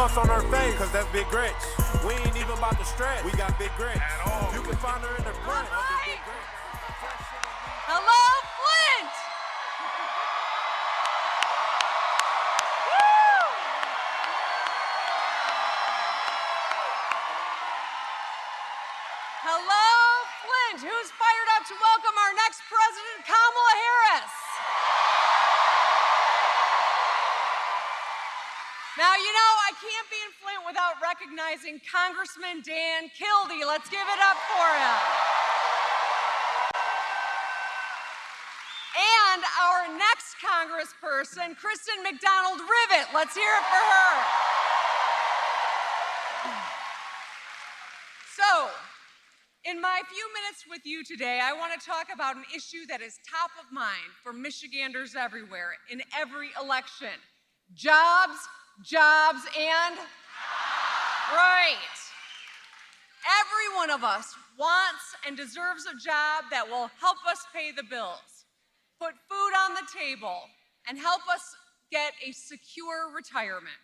Sauce on her face, cause that's Big Gretch. We ain't even about to stretch. We got Big Gretch. At all. You can find her in the front. Right. Hello, Flint! Woo! Hello, Flint. Who's fired up to welcome our next president, Kamala Harris? Now, you know, I can't be in Flint without recognizing Congressman Dan Kildee. Let's give it up for him. And our next congressperson, Kristen McDonald-Rivet. Let's hear it for her. So, in my few minutes with you today, I want to talk about an issue that is top of mind for Michiganders everywhere in every election. Jobs, jobs, and right. Every one of us wants and deserves a job that will help us pay the bills, put food on the table, and help us get a secure retirement.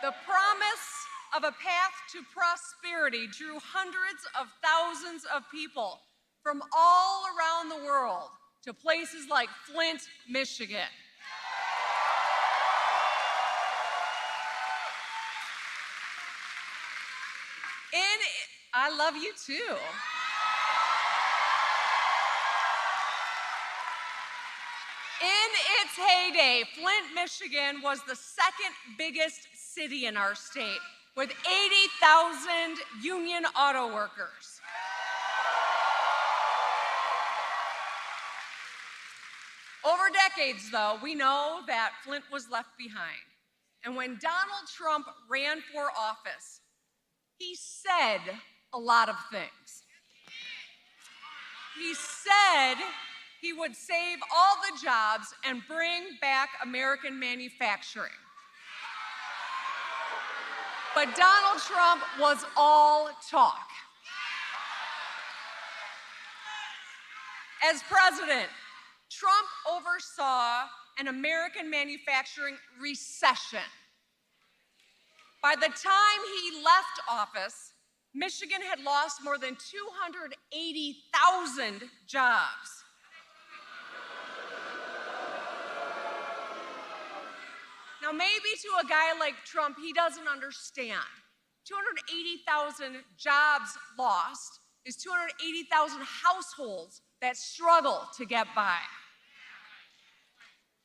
The promise of a path to prosperity drew hundreds of thousands of people from all around the world to places like Flint, Michigan. I love you too. In its heyday, Flint, Michigan was the second biggest city in our state, with 80,000 union auto workers. Over decades, though, we know that Flint was left behind. And when Donald Trump ran for office, he said a lot of things. He said he would save all the jobs and bring back American manufacturing. But Donald Trump was all talk. As president, Trump oversaw an American manufacturing recession. By the time he left office, Michigan had lost more than 280,000 jobs. Now, maybe to a guy like Trump, he doesn't understand. 280,000 jobs lost is 280,000 households that struggle to get by.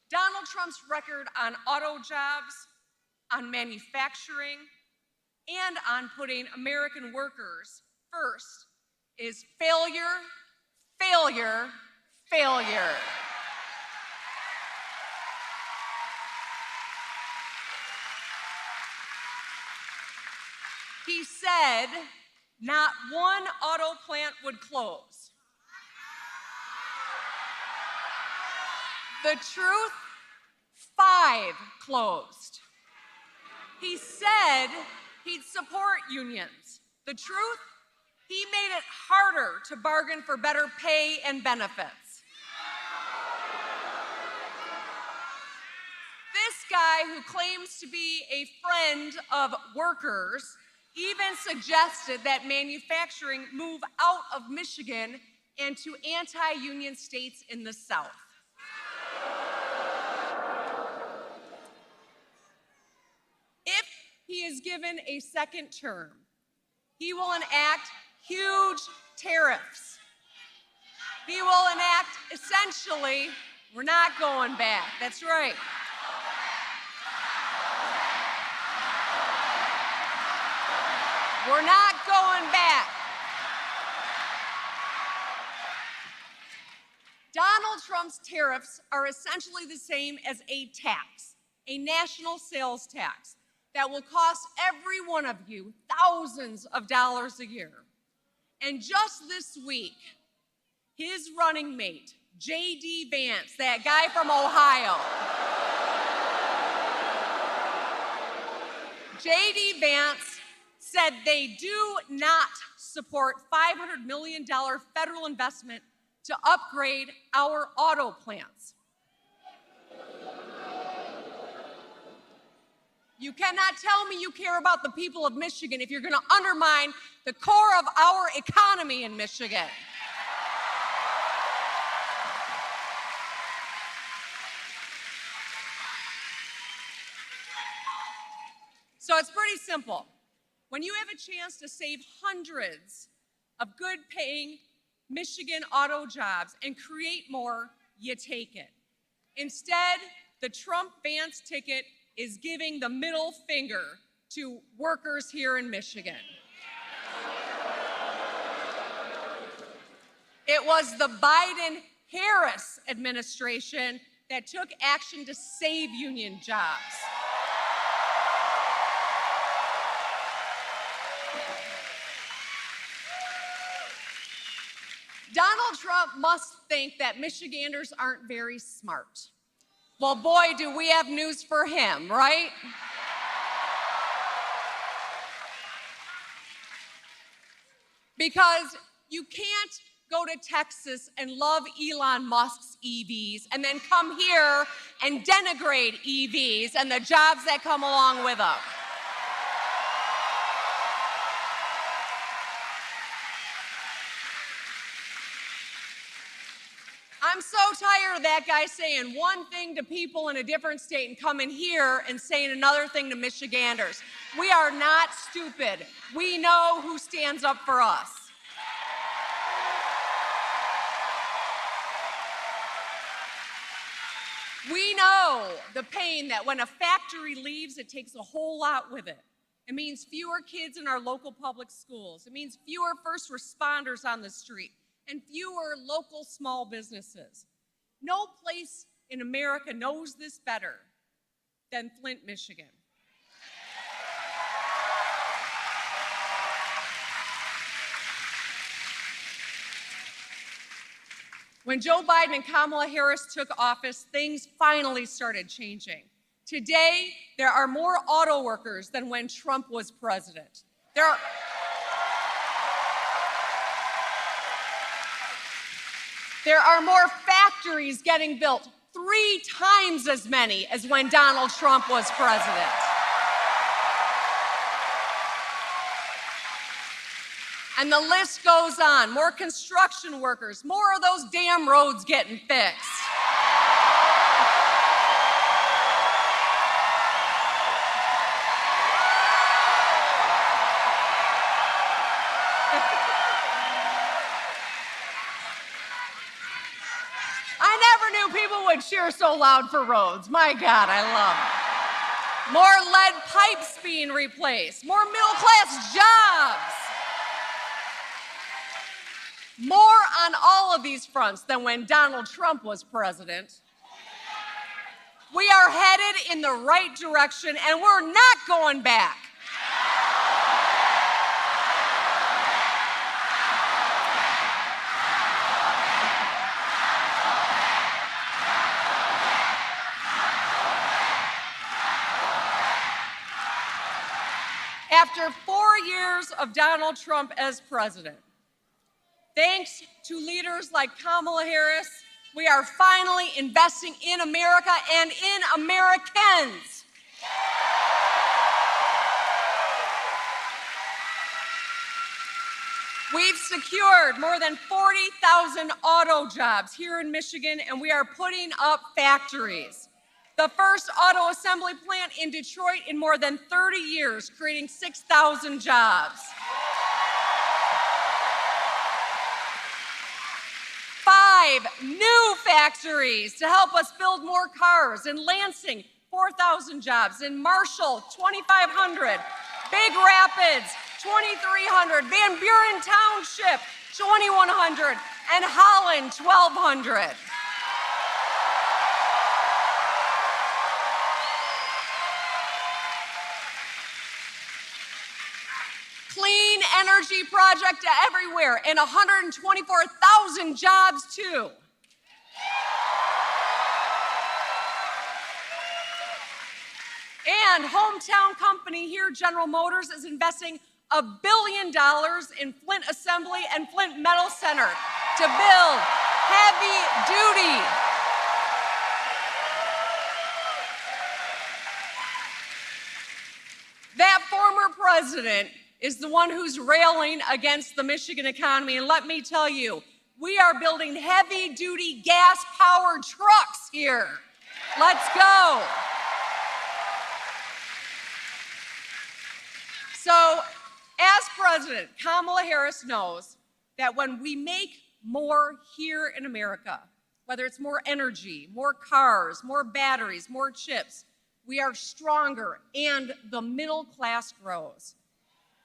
Donald Trump's record on auto jobs, on manufacturing, and on putting American workers first is failure, failure, failure. He said not one auto plant would close. The truth, 5 closed. He said he'd support unions. The truth, he made it harder to bargain for better pay and benefits. This guy, who claims to be a friend of workers, even suggested that manufacturing move out of Michigan and to anti-union states in the South. If he is given a second term, he will enact huge tariffs. He will enact, essentially, we're not going back. That's right. We're not going back. Donald Trump's tariffs are essentially the same as a tax, a national sales tax that will cost every one of you thousands of dollars a year. And just this week, his running mate, J.D. Vance, that guy from Ohio, J.D. Vance said they do not support $500 million federal investment to upgrade our auto plants. You cannot tell me you care about the people of Michigan if you're going to undermine the core of our economy in Michigan. So it's pretty simple. When you have a chance to save hundreds of good-paying Michigan auto jobs and create more, you take it. Instead, the Trump-Vance ticket is giving the middle finger to workers here in Michigan. It was the Biden-Harris administration that took action to save union jobs. Donald Trump must think that Michiganders aren't very smart. Well, boy, do we have news for him, right? Because you can't go to Texas and love Elon Musk's EVs and then come here and denigrate EVs and the jobs that come along with them. I'm so tired of that guy saying one thing to people in a different state and coming here and saying another thing to Michiganders. We are not stupid. We know who stands up for us. We know the pain that when a factory leaves, it takes a whole lot with it. It means fewer kids in our local public schools. It means fewer first responders on the street and fewer local small businesses. No place in America knows this better than Flint, Michigan. When Joe Biden and Kamala Harris took office, things finally started changing. Today, there are more auto workers than when Trump was president. There are more factories getting built, 3 times as many as when Donald Trump was president. And the list goes on. More construction workers, more of those damn roads getting fixed. People would cheer so loud for roads. My God, I love it. More lead pipes being replaced, more middle-class jobs. More on all of these fronts than when Donald Trump was president. We are headed in the right direction, and we're not going back. After 4 years of Donald Trump as president, thanks to leaders like Kamala Harris, we are finally investing in America and in Americans. We've secured more than 40,000 auto jobs here in Michigan, and we are putting up factories. The first auto assembly plant in Detroit in more than 30 years, creating 6,000 jobs. 5 new factories to help us build more cars. In Lansing, 4,000 jobs. In Marshall, 2,500. Big Rapids, 2,300. Van Buren Township, 2,100. And Holland, 1,200. Clean energy project everywhere, and 124,000 jobs too. And hometown company here, General Motors, is investing $1 billion in Flint Assembly and Flint Metal Center to build heavy-duty That former president is the one who's railing against the Michigan economy. And let me tell you, we are building heavy-duty gas-powered trucks here. Let's go. So, as president, Kamala Harris knows that when we make more here in America, whether it's more energy, more cars, more batteries, more chips, we are stronger and the middle class grows.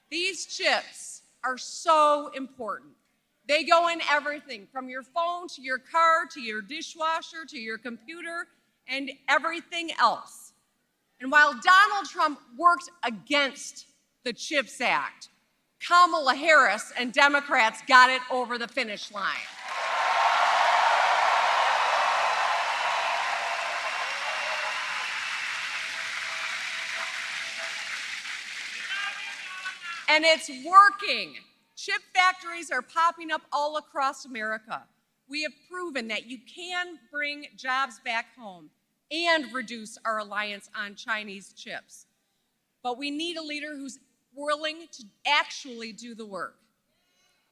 These chips are so important. They go in everything from your phone to your car to your dishwasher to your computer and everything else. And while Donald Trump worked against the CHIPS Act, Kamala Harris and Democrats got it over the finish line. And it's working. Chip factories are popping up all across America. We have proven that you can bring jobs back home and reduce our reliance on Chinese chips. But we need a leader who's willing to actually do the work.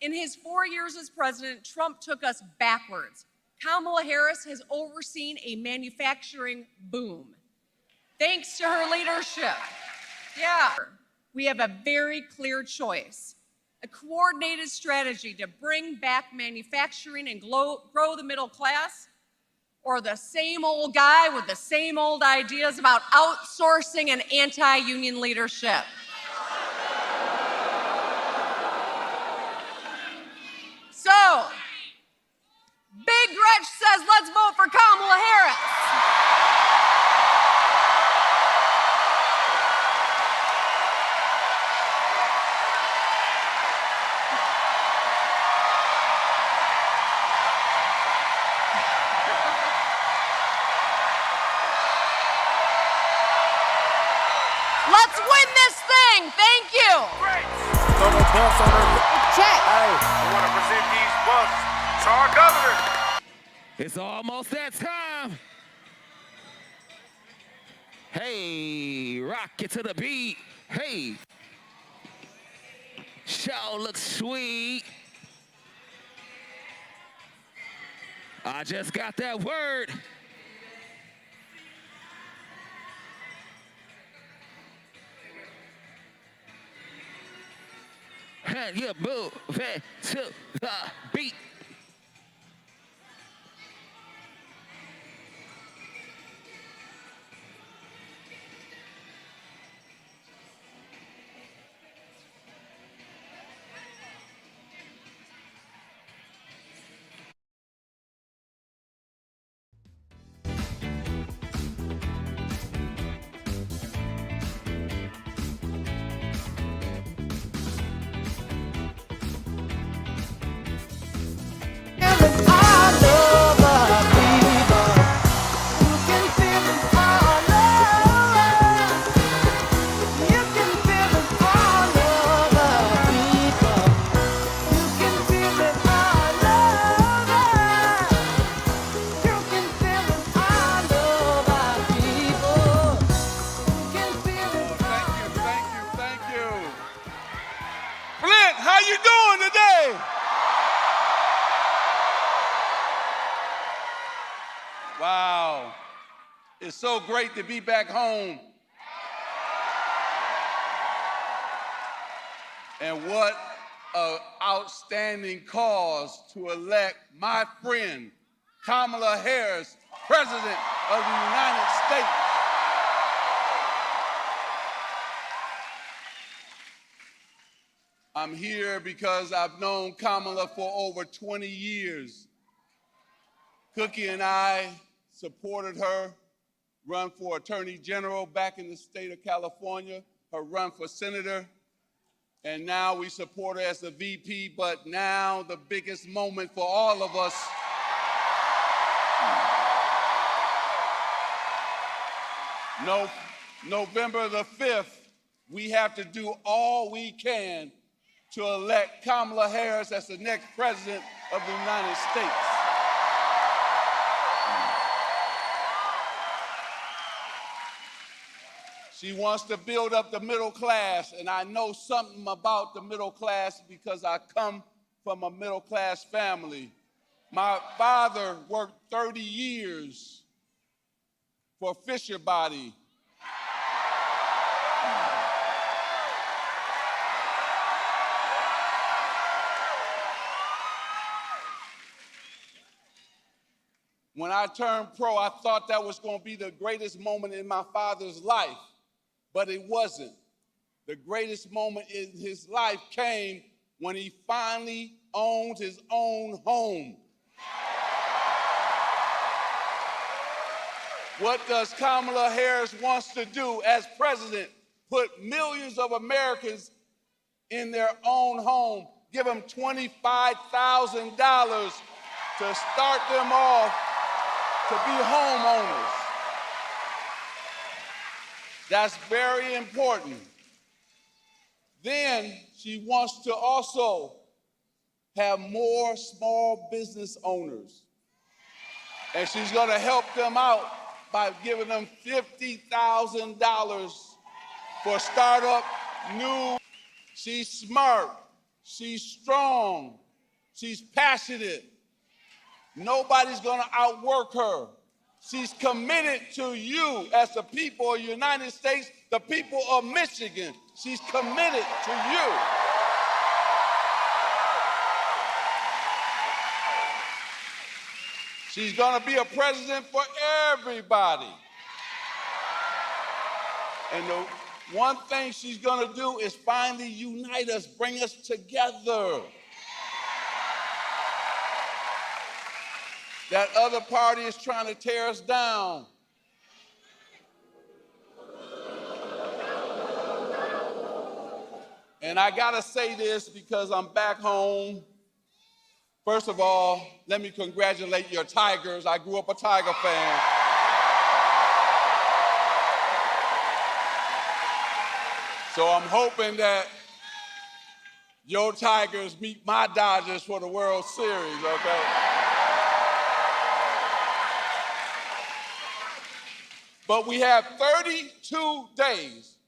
In his 4 years as president, Trump took us backwards. Kamala Harris has overseen a manufacturing boom. Thanks to her leadership. Yeah. We have a very clear choice, a coordinated strategy to bring back manufacturing and grow the middle class, or the same old guy with the same old ideas about outsourcing and anti-union leadership. So, Big Gretch says, let's vote for Kamala Harris. Let's win this thing. Thank you. Great. Throw the bus on her. Check. Hey, we want to present these buses to our governor. It's almost that time. Hey, rock it to the beat. Hey. Show looks sweet. I just got that word. And you move it to the beat. Flint, how you doing today? Wow, it's so great to be back home. And what an outstanding cause to elect my friend, Kamala Harris, President of the United States. I'm here because I've known Kamala for over 20 years. Cookie and I supported her run for Attorney General back in the state of California, her run for senator, and now we support her as the VP, but now the biggest moment for all of us November the 5th, we have to do all we can to elect Kamala Harris as the next president of the United States. She wants to build up the middle class, and I know something about the middle class because I come from a middle class family. My father worked 30 years for Fisher Body. When I turned pro, I thought that was going to be the greatest moment in my father's life, but it wasn't. The greatest moment in his life came when he finally owned his own home. What does Kamala Harris wants to do as president? Put millions of Americans in their own home, give them $25,000 to start them off to be homeowners. That's very important. Then she wants to also have more small business owners. And she's going to help them out by giving them $50,000 for startup new. She's smart, she's strong, she's passionate. Nobody's going to outwork her. She's committed to you as the people of the United States, the people of Michigan. She's committed to you. She's going to be a president for everybody. And the one thing she's going to do is finally unite us, bring us together. That other party is trying to tear us down. And I gotta say this because I'm back home. First of all, let me congratulate your Tigers. I grew up a Tiger fan. So I'm hoping that your Tigers meet my Dodgers for the World Series, okay? But we have 32 days.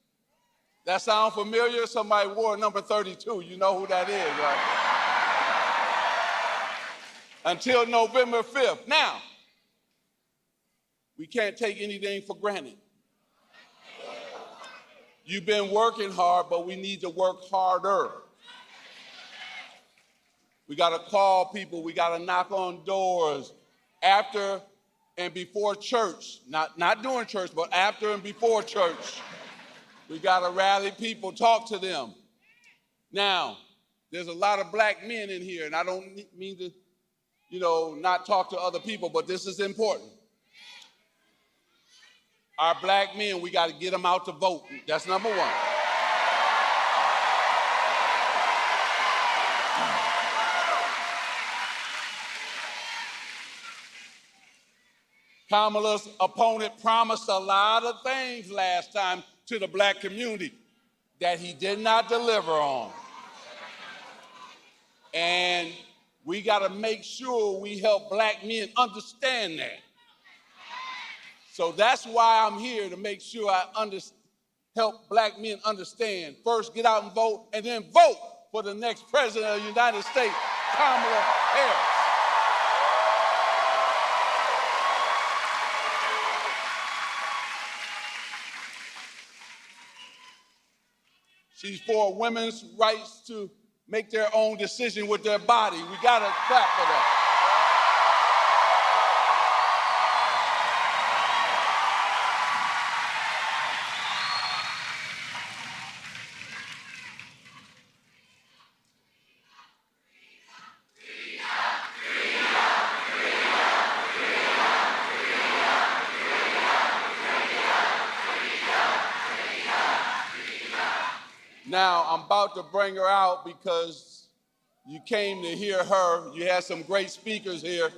That sound familiar? Somebody wore number 32. You know who that is, right? Until November 5th. Now, we can't take anything for granted. You've been working hard, but we need to work harder. We gotta call people, we gotta knock on doors after and before church, not during church, but after and before church. We gotta rally people, talk to them. Now, there's a lot of black men in here, and I don't mean to, not talk to other people, but this is important. Our black men, we gotta get them out to vote. That's number one. Kamala's opponent promised a lot of things last time to the black community that he did not deliver on. And we gotta make sure we help black men understand that. So that's why I'm here, to make sure I help black men understand. First, get out and vote, and then vote for the next president of the United States, Kamala Harris. She's for women's rights to make their own decision with their body. We gotta clap for that. Now, I'm about to bring her out because you came to hear her. You had some great speakers here.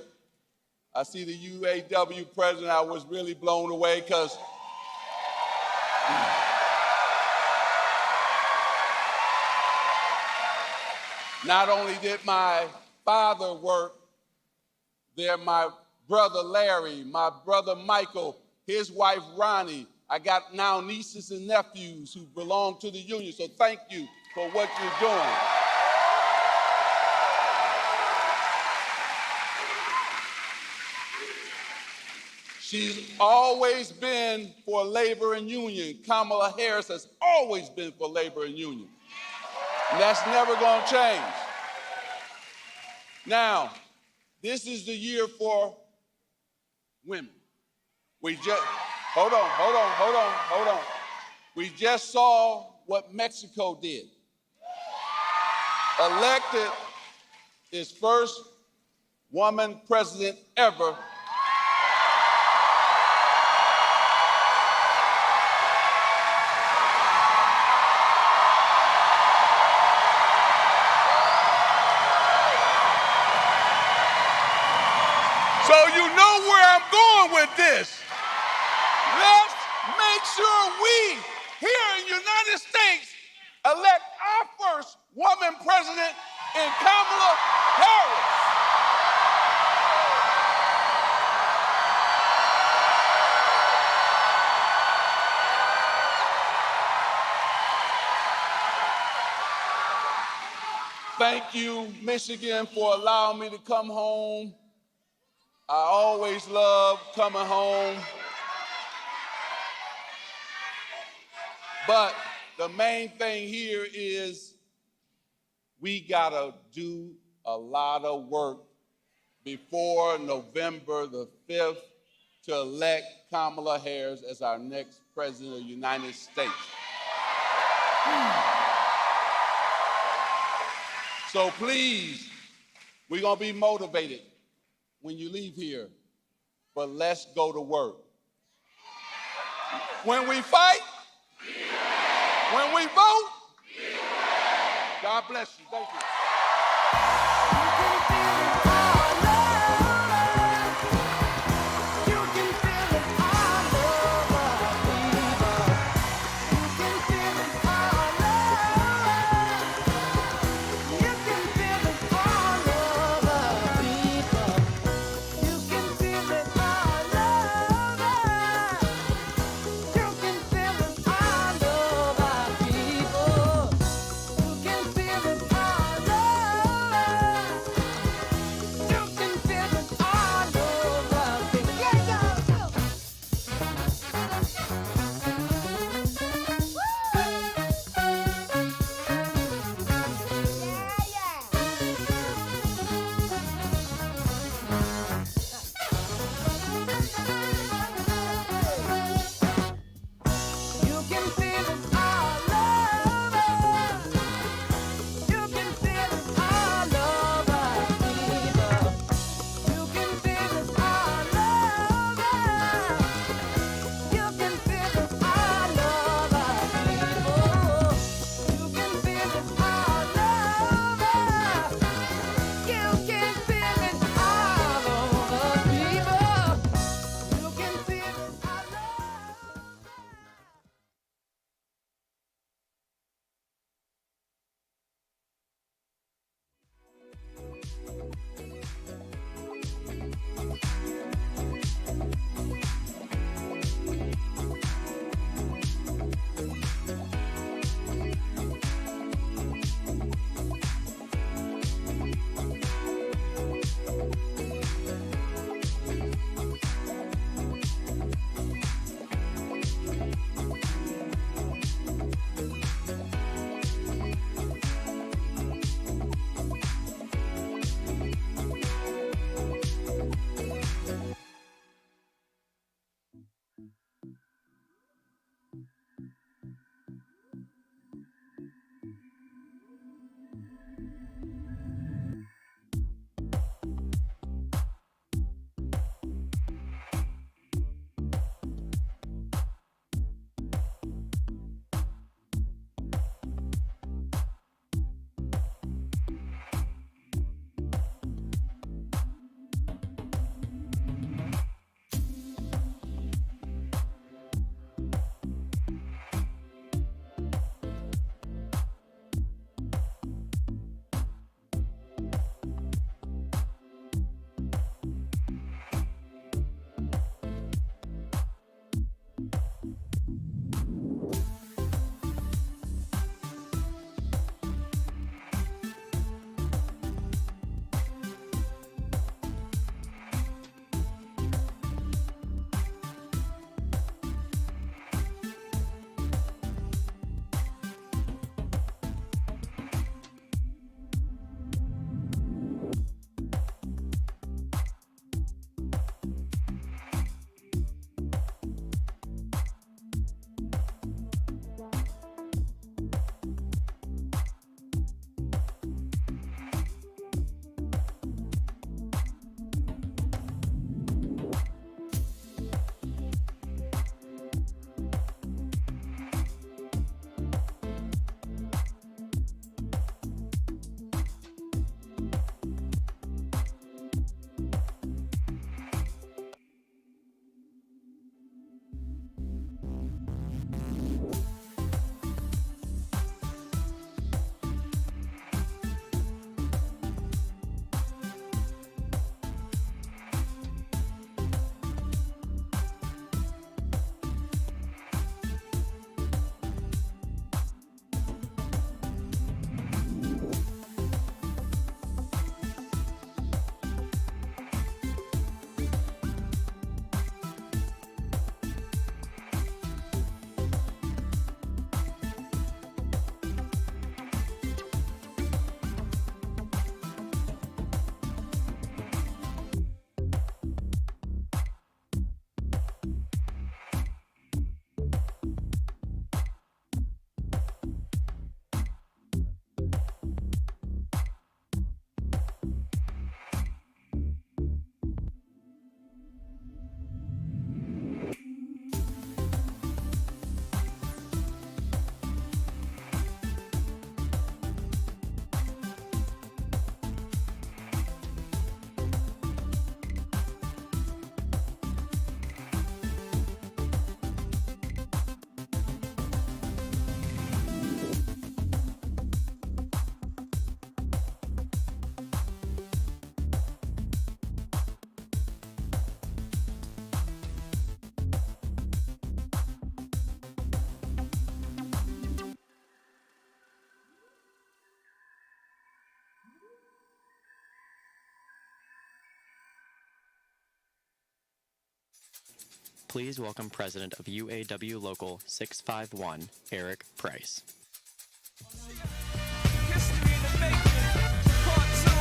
I see the UAW president. I was really blown away because not only did my father work there, my brother Larry, my brother Michael, his wife Ronnie. I got now nieces and nephews who belong to the union, so thank you for what you're doing. She's always been for labor and union. Kamala Harris has always been for labor and union. And that's never going to change. Now, this is the year for women. Hold on. We just saw what Mexico did. Elected its first woman president ever. So you know where I'm going with this. Let's make sure we, here in the United States, elect our first woman president in Kamala Harris. Thank you, Michigan, for allowing me to come home. I always love coming home. But the main thing here is we gotta do a lot of work before November the 5th to elect Kamala Harris as our next president of the United States. So please, we're gonna be motivated when you leave here, but let's go to work. When we fight, when we vote, God bless you. Thank you. please welcome President of UAW Local 651, Eric Price. History in the making, part two,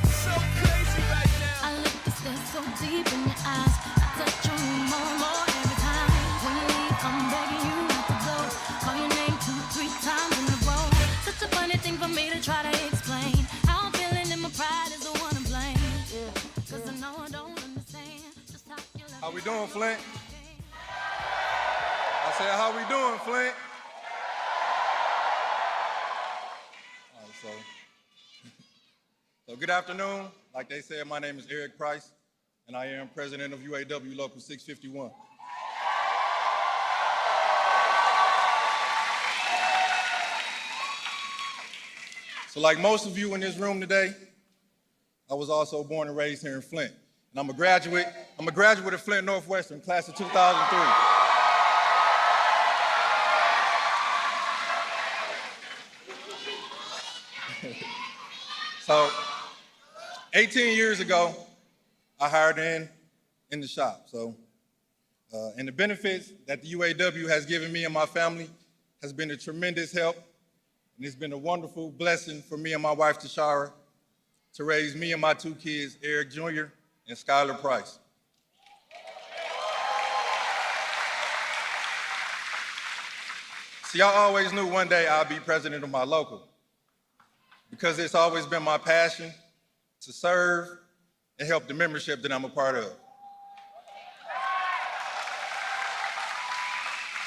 so crazy right now. I look to stare so deep in your eyes. I touch you more and more every time. When you leave, I'm begging you not to go. Call your name 2-3 times in a row. Such a funny thing for me to try to explain. How I'm feeling and my pride is the one to blame. Cause I know I don't understand just how you love. How we doing, Flint? I said, how we doing, Flint? All right, so good afternoon. Like they said, my name is Eric Price, and I am president of UAW Local 651. So like most of you in this room today, I was also born and raised here in Flint. And I'm a graduate of Flint Northwestern, class of 2003. So 18 years ago, I hired in the shop. And the benefits that the UAW has given me and my family has been a tremendous help. And it's been a wonderful blessing for me and my wife, Tashara, to raise me and my 2 kids, Eric Jr. and Skylar Price. See, I always knew one day I'd be president of my local, because it's always been my passion to serve and help the membership that I'm a part of.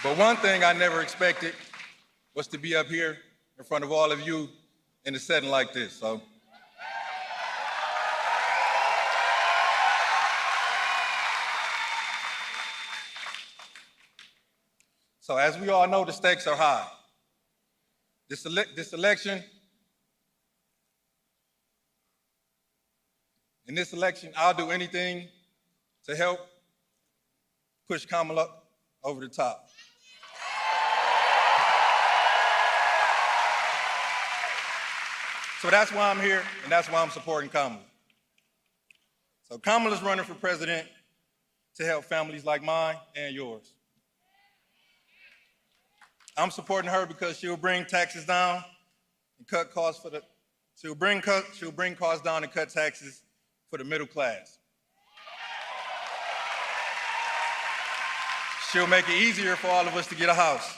But one thing I never expected was to be up here in front of all of you in a setting like this. So as we all know, the stakes are high. This election, I'll do anything to help push Kamala over the top. So that's why I'm here, and that's why I'm supporting Kamala. So Kamala's running for president to help families like mine and yours. I'm supporting her because she'll bring taxes down and cut costs she'll bring costs down and cut taxes for the middle class. She'll make it easier for all of us to get a house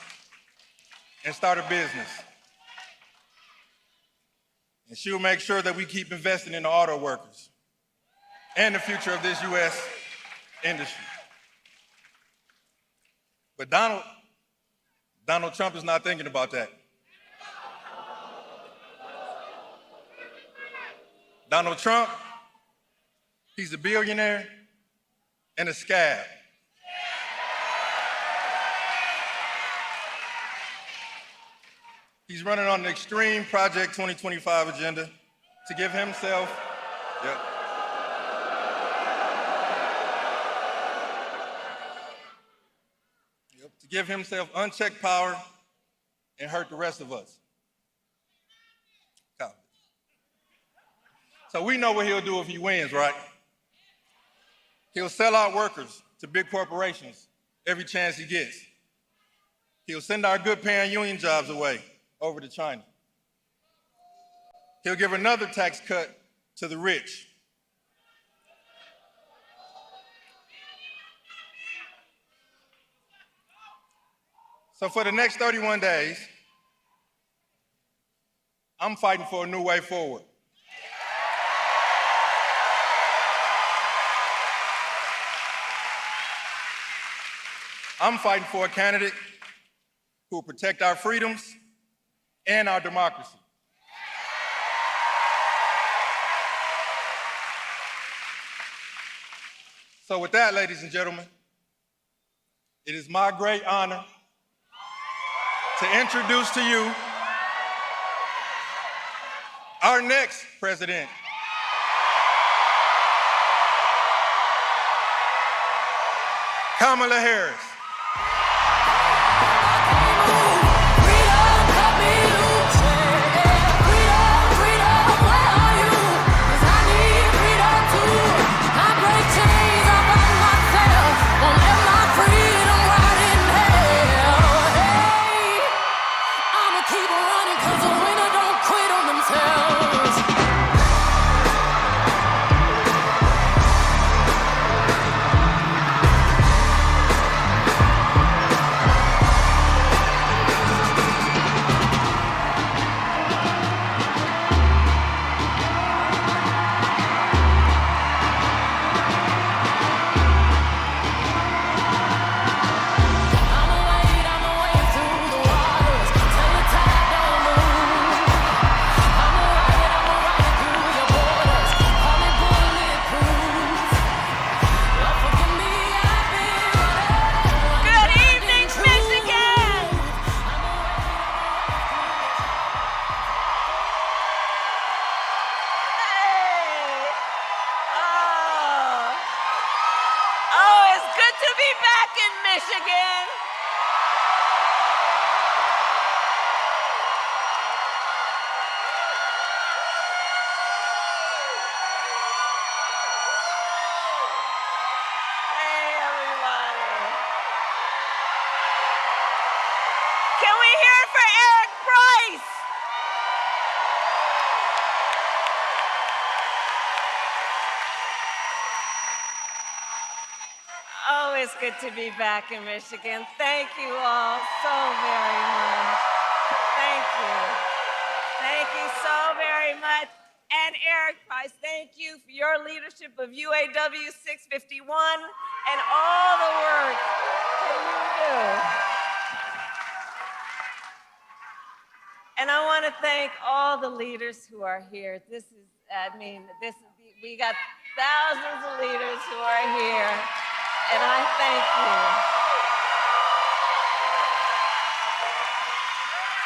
and start a business. And she'll make sure that we keep investing in the auto workers and the future of this U.S. industry. But Donald Trump is not thinking about that. Donald Trump, he's a billionaire and a scab. He's running on an extreme Project 2025 agenda to give himself, to give himself unchecked power and hurt the rest of us. So we know what he'll do if he wins, right? He'll sell out workers to big corporations every chance he gets. He'll send our good-paying union jobs away over to China. He'll give another tax cut to the rich. So for the next 31 days, I'm fighting for a new way forward. I'm fighting for a candidate who will protect our freedoms and our democracy. So with that, ladies and gentlemen, it is my great honor to introduce to you our next president. Kamala Harris. Free Keep running, 'cause the winner don't quit on themselves. I'ma wade through the waters till the tide don't move. I'ma ride through your borders, call me bulletproof. Lord, forgive me, I've been running. Good evening, Michigan! Hey! Oh, it's good to be back in Michigan. Hey, everybody. Can we hear it for Eric Price? Oh, it's good to be back in Michigan. Thank you all so very much. Thank you. Thank you so very much. And Eric Price, thank you for your leadership of UAW 651 and all the work that you do. And I want to thank all the leaders who are here. We got thousands of leaders who are here, and I thank you.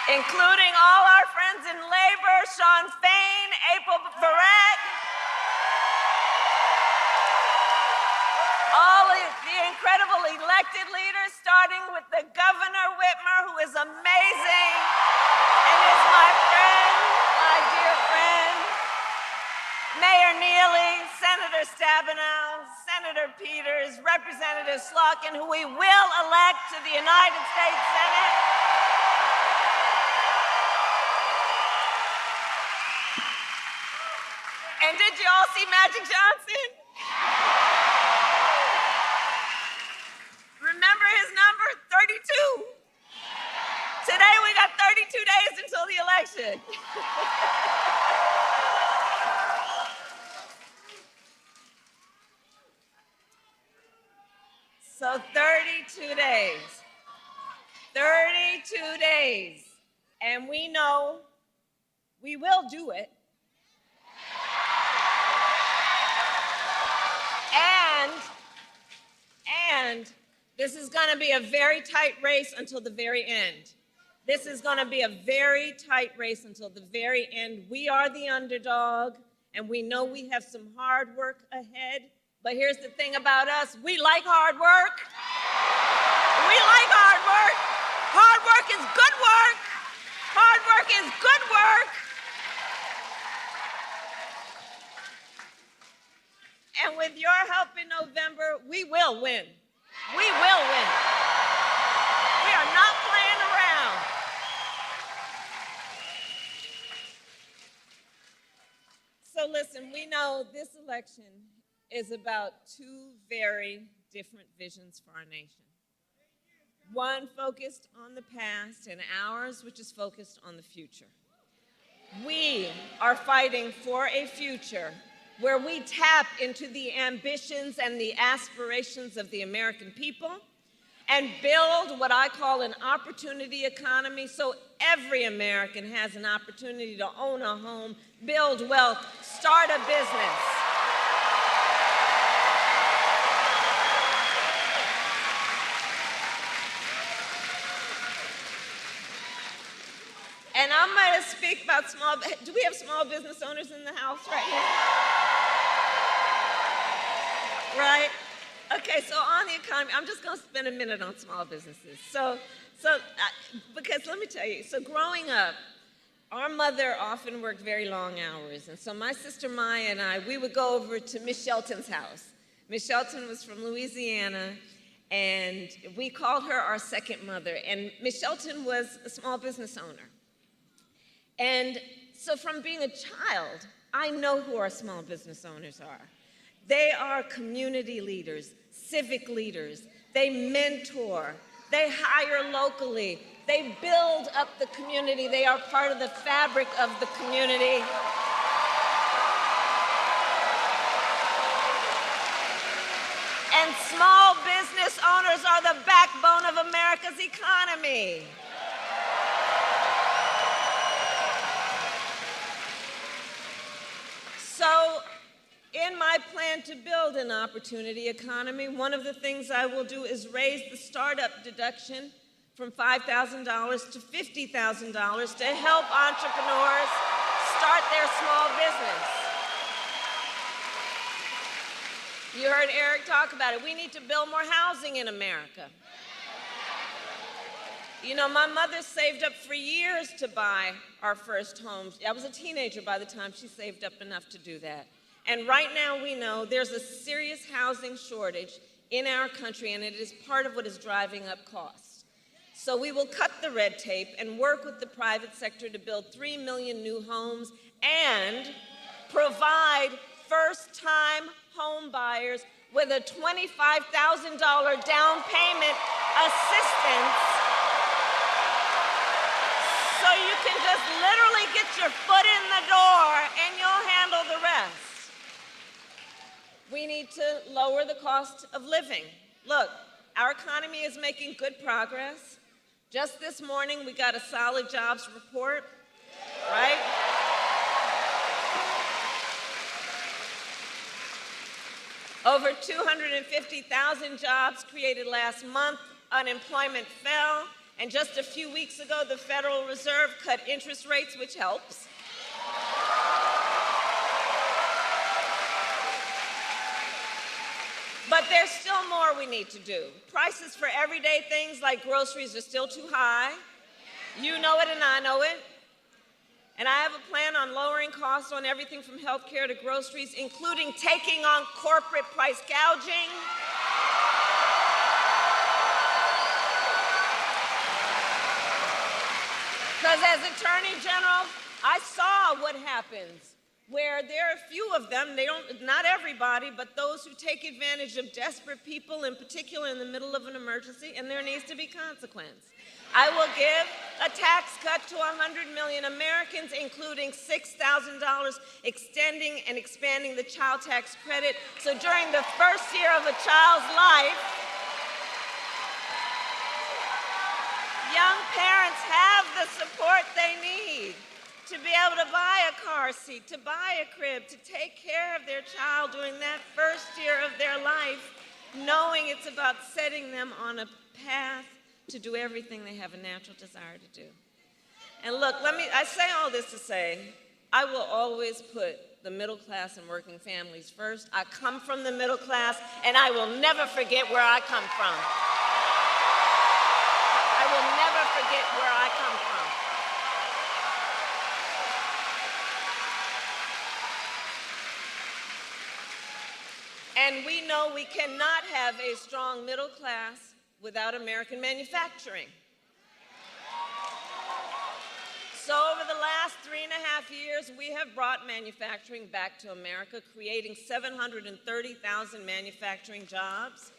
Including all our friends in labor, Sean Fain, April Barrett, all of the incredible elected leaders, starting with the Governor Whitmer, who is amazing and is my friend, my dear friend, Mayor Neely, Senator Stabenow, Senator Peters, Representative Slotkin, who we will elect to the United States Senate. And did you all see Magic Johnson? Remember his number? 32. Today we got 32 days until the election. So 32 days. 32 days. And we know we will do it. And this is going to be a very tight race until the very end. This is going to be a very tight race until the very end. We are the underdog, and we know we have some hard work ahead. But here's the thing about us. We like hard work. We like hard work. Hard work is good work. Hard work is good work. And with your help in November, we will win. We will win. We are not playing around. So listen, we know this election is about two very different visions for our nation. One focused on the past, and ours, which is focused on the future. We are fighting for a future where we tap into the ambitions and the aspirations of the American people and build what I call an opportunity economy, so every American has an opportunity to own a home, build wealth, start a business. And I'm going to speak about do we have small business owners in the house right now? Right? Okay, so on the economy, I'm just going to spend a minute on small businesses. Because let me tell you, so growing up, our mother often worked very long hours. And so my sister Maya and I, we would go over to Miss Shelton's house. Miss Shelton was from Louisiana, and we called her our second mother. And Miss Shelton was a small business owner. And so from being a child, I know who our small business owners are. They are community leaders, civic leaders. They mentor. They hire locally. They build up the community. They are part of the fabric of the community. And small business owners are the backbone of America's economy. So, in my plan to build an opportunity economy, one of the things I will do is raise the startup deduction from $5,000 to $50,000 to help entrepreneurs start their small business. You heard Eric talk about it. We need to build more housing in America. You know, my mother saved up for years to buy our first home. I was a teenager by the time she saved up enough to do that. And right now we know there's a serious housing shortage in our country, and it is part of what is driving up costs. So we will cut the red tape and work with the private sector to build 3 million new homes and provide first-time home buyers with a $25,000 down payment assistance so you can just literally get your foot in the door and you'll handle the rest. We need to lower the cost of living. Look, our economy is making good progress. Just this morning, we got a solid jobs report, right? Over 250,000 jobs created last month. Unemployment fell. And just a few weeks ago, the Federal Reserve cut interest rates, which helps. But there's still more we need to do. Prices for everyday things like groceries are still too high. You know it and I know it. And I have a plan on lowering costs on everything from health care to groceries, including taking on corporate price gouging. Because as Attorney General, I saw what happens where there are a few of them, not everybody, but those who take advantage of desperate people, in particular in the middle of an emergency, and there needs to be consequence. I will give a tax cut to 100 million Americans, including $6,000, extending and expanding the child tax credit. So during the first year of a child's life, young parents have the support they need to be able to buy a car seat, to buy a crib, to take care of their child during that first year of their life, knowing it's about setting them on a path to do everything they have a natural desire to do. And look, I say all this to say, I will always put the middle class and working families first. I come from the middle class, and I will never forget where I come from. I will never forget where I come from. And we know we cannot have a strong middle class without American manufacturing. So over the last 3.5 years, we have brought manufacturing back to America, creating 730,000 manufacturing jobs.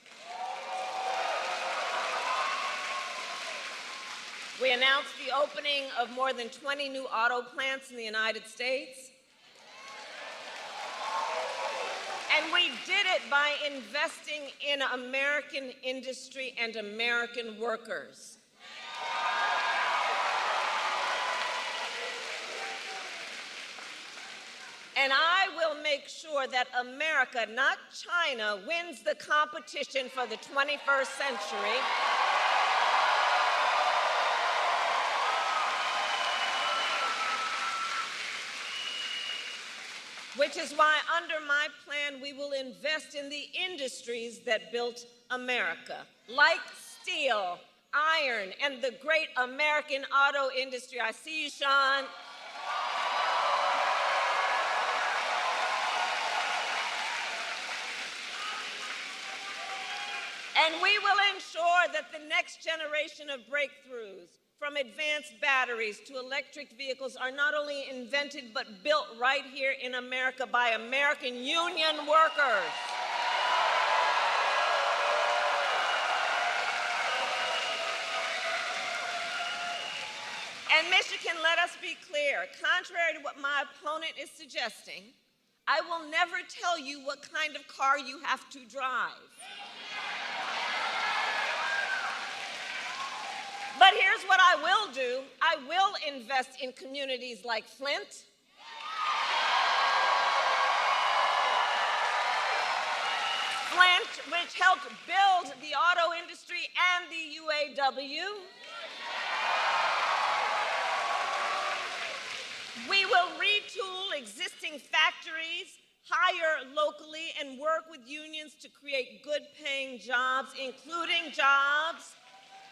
We announced the opening of more than 20 new auto plants in the United States. And we did it by investing in American industry and American workers. And I will make sure that America, not China, wins the competition for the 21st century. Which is why, under my plan, we will invest in the industries that built America, like steel, iron, and the great American auto industry. I see you, Sean. And we will ensure that the next generation of breakthroughs from advanced batteries to electric vehicles, are not only invented but built right here in America by American union workers. And Michigan, let us be clear, contrary to what my opponent is suggesting, I will never tell you what kind of car you have to drive. But here's what I will do. I will invest in communities like Flint. Flint, which helped build the auto industry and the UAW. We will retool existing factories, hire locally, and work with unions to create good-paying jobs, including jobs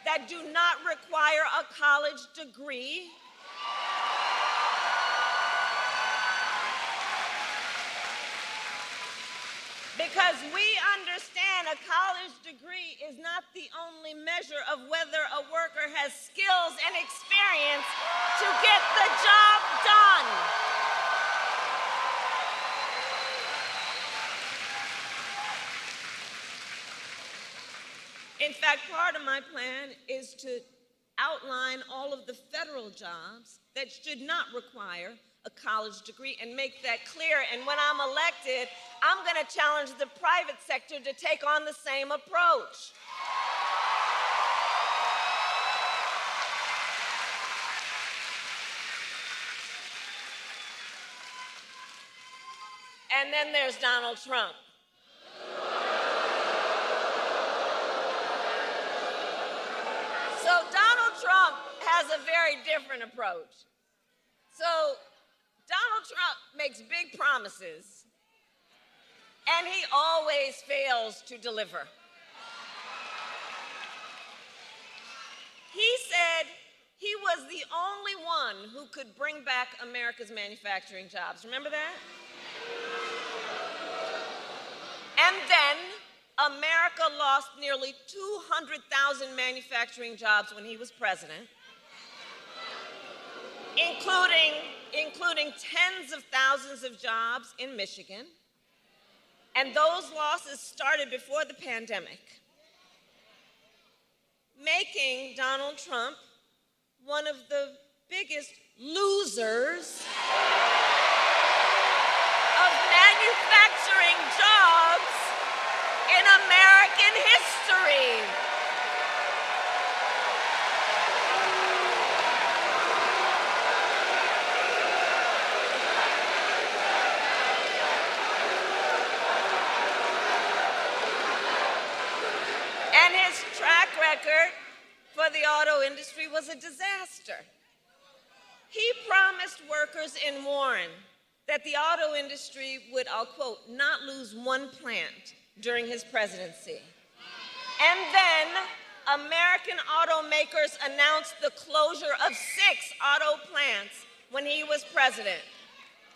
that do not require a college degree. Because we understand a college degree is not the only measure of whether a worker has skills and experience to get the job done. In fact, part of my plan is to outline all of the federal jobs that should not require a college degree and make that clear. And when I'm elected, I'm going to challenge the private sector to take on the same approach. And then there's Donald Trump. So Donald Trump has a very different approach. So Donald Trump makes big promises, and he always fails to deliver. He said he was the only one who could bring back America's manufacturing jobs. Remember that? And then America lost nearly 200,000 manufacturing jobs when he was president, including tens of thousands of jobs in Michigan. And those losses started before the pandemic, making Donald Trump one of the biggest losers of manufacturing jobs in American history. And his track record for the auto industry was a disaster. He promised workers in Warren that the auto industry would, I'll quote, not lose one plant during his presidency. And then American automakers announced the closure of 6 auto plants when he was president.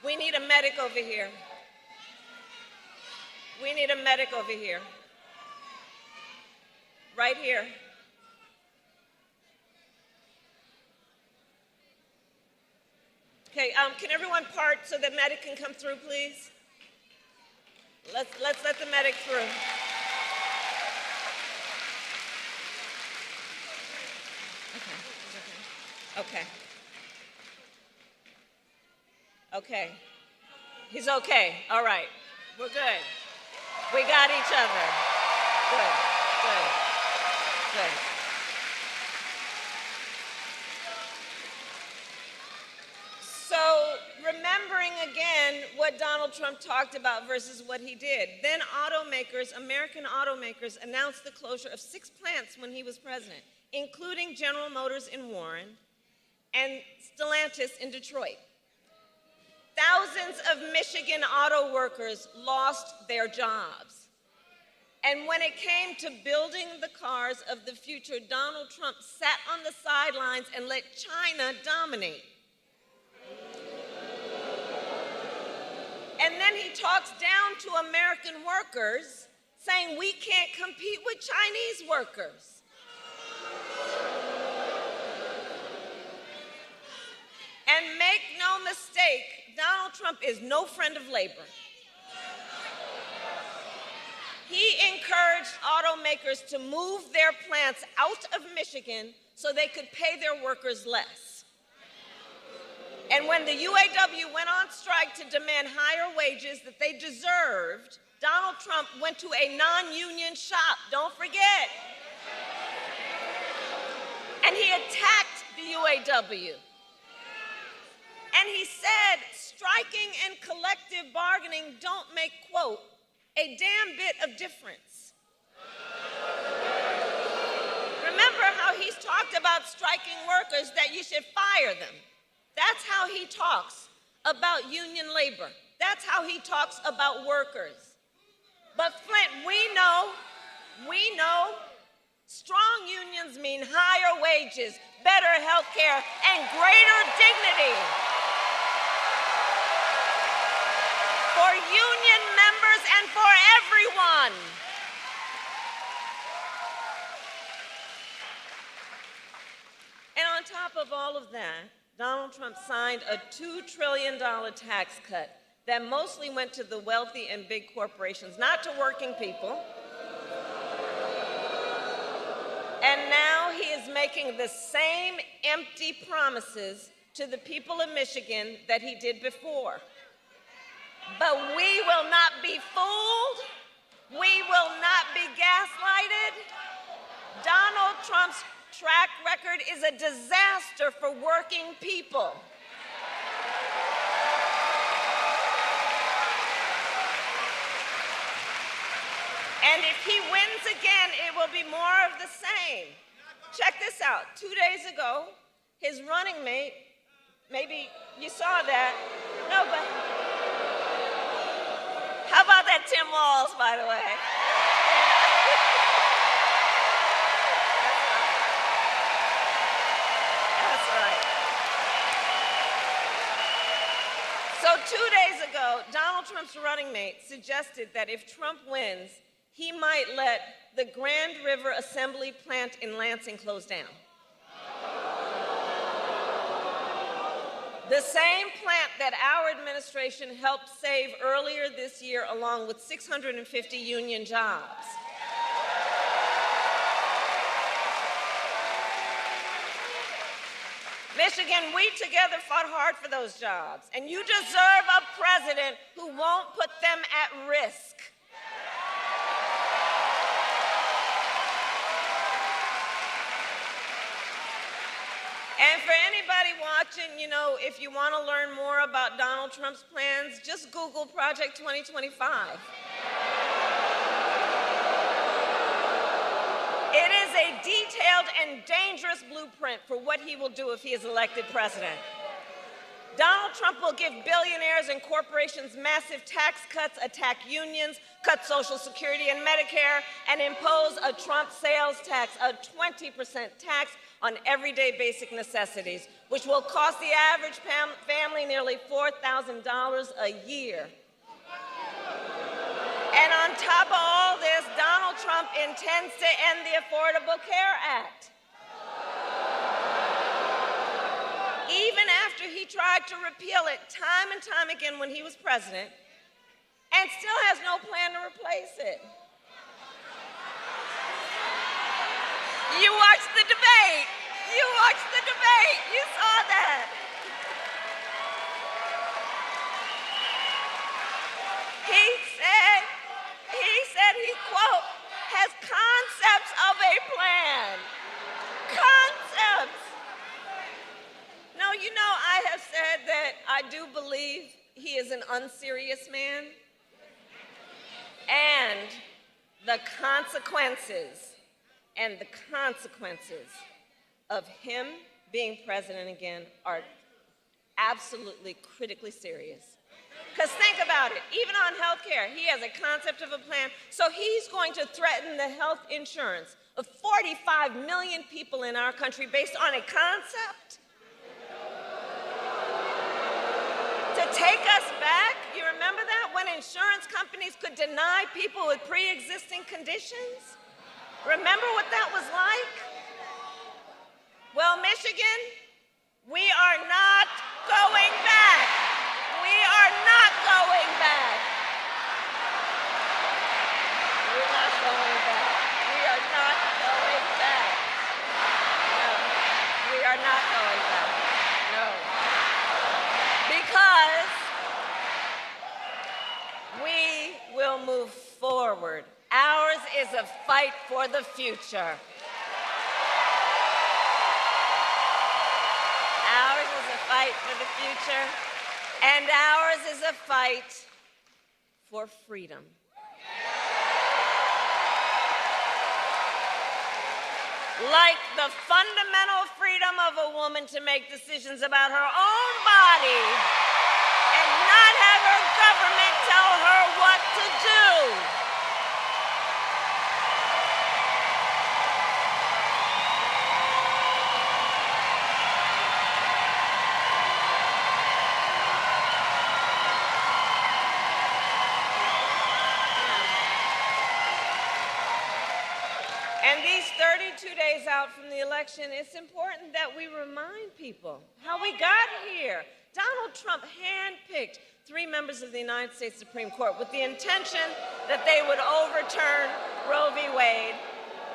We need a medic over here. We need a medic over here. Right here. Okay, can everyone part so the medic can come through, please? Let's let the medic through. Okay. Okay. He's okay. All right. We're good. We got each other. Good. So, remembering again what Donald Trump talked about versus what he did, then American automakers announced the closure of 6 plants when he was president, including General Motors in Warren and Stellantis in Detroit. Thousands of Michigan auto workers lost their jobs. And when it came to building the cars of the future, Donald Trump sat on the sidelines and let China dominate. And then he talks down to American workers, saying we can't compete with Chinese workers. And make no mistake, Donald Trump is no friend of labor. He encouraged automakers to move their plants out of Michigan so they could pay their workers less. And when the UAW went on strike to demand higher wages that they deserved, Donald Trump went to a non-union shop, don't forget. And he attacked the UAW. And he said, striking and collective bargaining don't make, quote, a damn bit of difference. Remember how he's talked about striking workers, that you should fire them. That's how he talks about union labor. That's how he talks about workers. But Flint, we know strong unions mean higher wages, better health care, and greater dignity for union members and for everyone. And on top of all of that, Donald Trump signed a $2 trillion tax cut that mostly went to the wealthy and big corporations, not to working people. And now he is making the same empty promises to the people of Michigan that he did before. But we will not be fooled. We will not be gaslighted. Donald Trump's track record is a disaster for working people. And if he wins again, it will be more of the same. Check this out. 2 days ago, his running mate, maybe you saw that. No, but how about that Tim Walz, by the way? That's right. So 2 days ago, Donald Trump's running mate suggested that if Trump wins, he might let the Grand River Assembly plant in Lansing close down. The same plant that our administration helped save earlier this year, along with 650 union jobs. Michigan, we together fought hard for those jobs, and you deserve a president who won't put them at risk. And for anybody watching, you know, if you want to learn more about Donald Trump's plans, just Google Project 2025. It is a detailed and dangerous blueprint for what he will do if he is elected president. Donald Trump will give billionaires and corporations massive tax cuts, attack unions, cut Social Security and Medicare, and impose a Trump sales tax, a 20% tax on everyday basic necessities, which will cost the average family nearly $4,000 a year. And on top of all this, Donald Trump intends to end the Affordable Care Act. Even after he tried to repeal it time and time again when he was president, and still has no plan to replace it. You watched the debate. You watched the debate. You saw that. He said he, quote, has concepts of a plan. Concepts. No, you know, I have said that I do believe he is an unserious man. And the consequences of him being president again are absolutely critically serious. Because think about it, even on health care, he has a concept of a plan, so he's going to threaten the health insurance of 45 million people in our country based on a concept? To take us back, you remember that? When insurance companies could deny people with pre-existing conditions? Remember what that was like? Well, Michigan, we are not forward. Ours is a fight for the future. Ours is a fight for the future, and ours is a fight for freedom. Like the fundamental freedom of a woman to make decisions about her own body and not have her government tell her what to do. And these 32 days out from the election, it's important that we remind people how we got here. Donald Trump handpicked 3 members of the United States Supreme Court with the intention that they would overturn Roe v. Wade,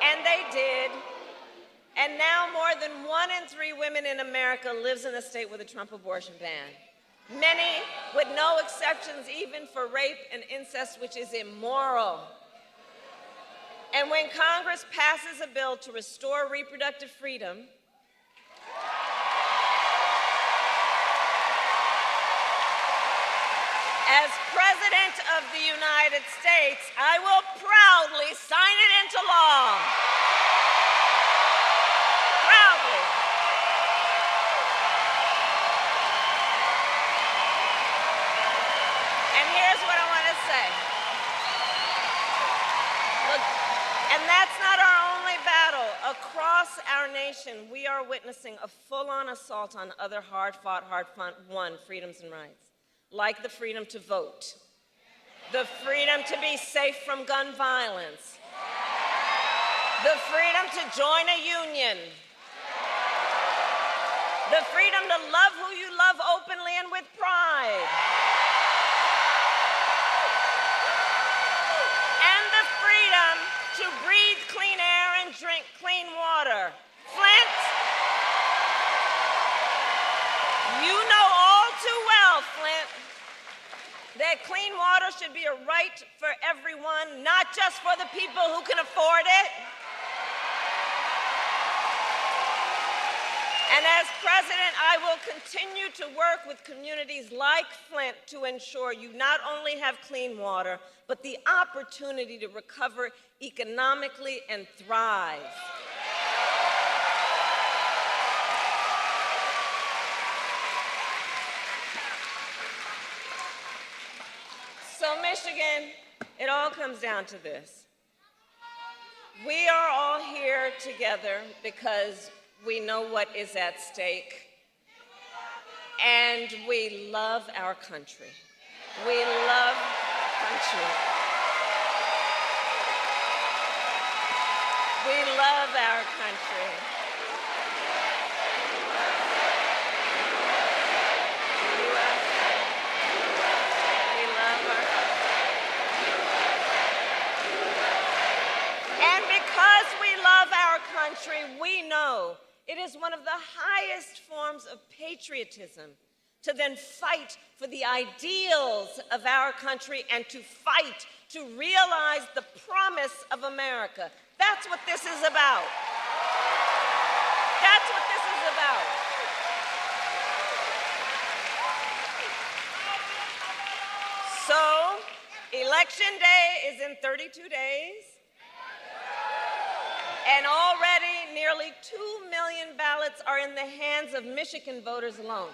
and they did. And now more than 1 in 3 women in America lives in a state with a Trump abortion ban. Many with no exceptions even for rape and incest, which is immoral. And when Congress passes a bill to restore reproductive freedom, as President of the United States, I will proudly sign it into law. Proudly. And here's what I want to say. Look, and that's not our only battle. Across our nation, we are witnessing a full-on assault on other hard-fought, hard-won freedoms and rights, like the freedom to vote, the freedom to be safe from gun violence, the freedom to join a union, the freedom to love who you love openly and with pride, and the freedom to breathe clean air and drink clean water. Flint, you know all too well, Flint, that clean water should be a right for everyone, not just for the people who can afford it. And as president, I will continue to work with communities like Flint to ensure you not only have clean water, but the opportunity to recover economically and thrive. So Michigan, it all comes down to this. We are all here together because we know what is at stake, and we love our country. We love country. We love our country. We love our country. And because we love our country, we know it is one of the highest forms of patriotism to then fight for the ideals of our country and to fight to realize the promise of America. That's what this is about. That's what this is about. So, Election Day is in 32 days. And already nearly 2 million ballots are in the hands of Michigan voters alone.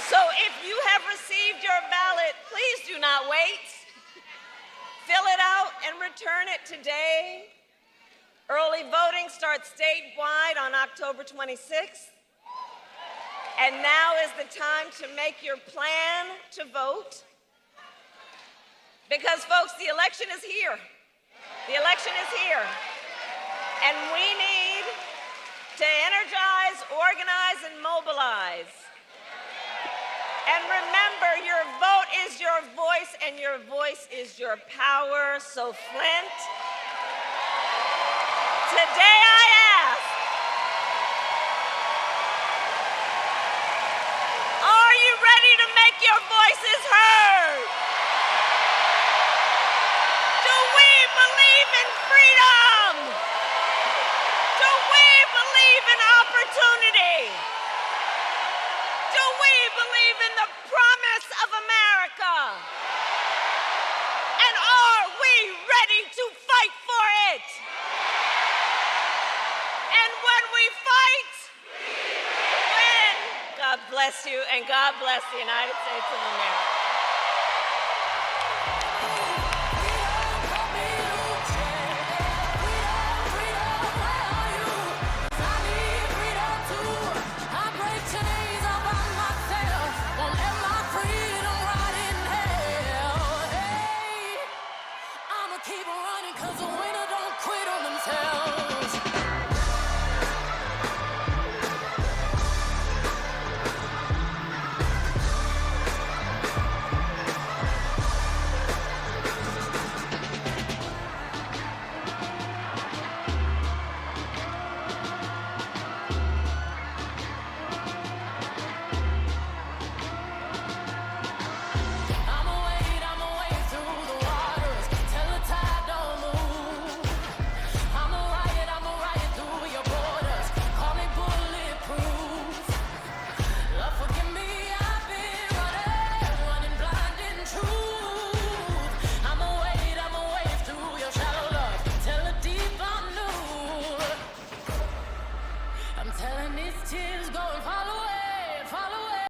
So if you have received your ballot, please do not wait. Fill it out and return it today. Early voting starts statewide on October 26th. And now is the time to make your plan to vote. Because, folks, the election is here. The election is here. And we need to energize, organize, and mobilize. And remember, your vote is your voice, and your voice is your power. So, Flint, today I ask, are you ready to make your voices heard? Do we believe in freedom? Do we believe in opportunity? Do we believe in the promise of America? And are we ready to fight for it? And when we fight, we win. God bless you, and God bless the United States of America.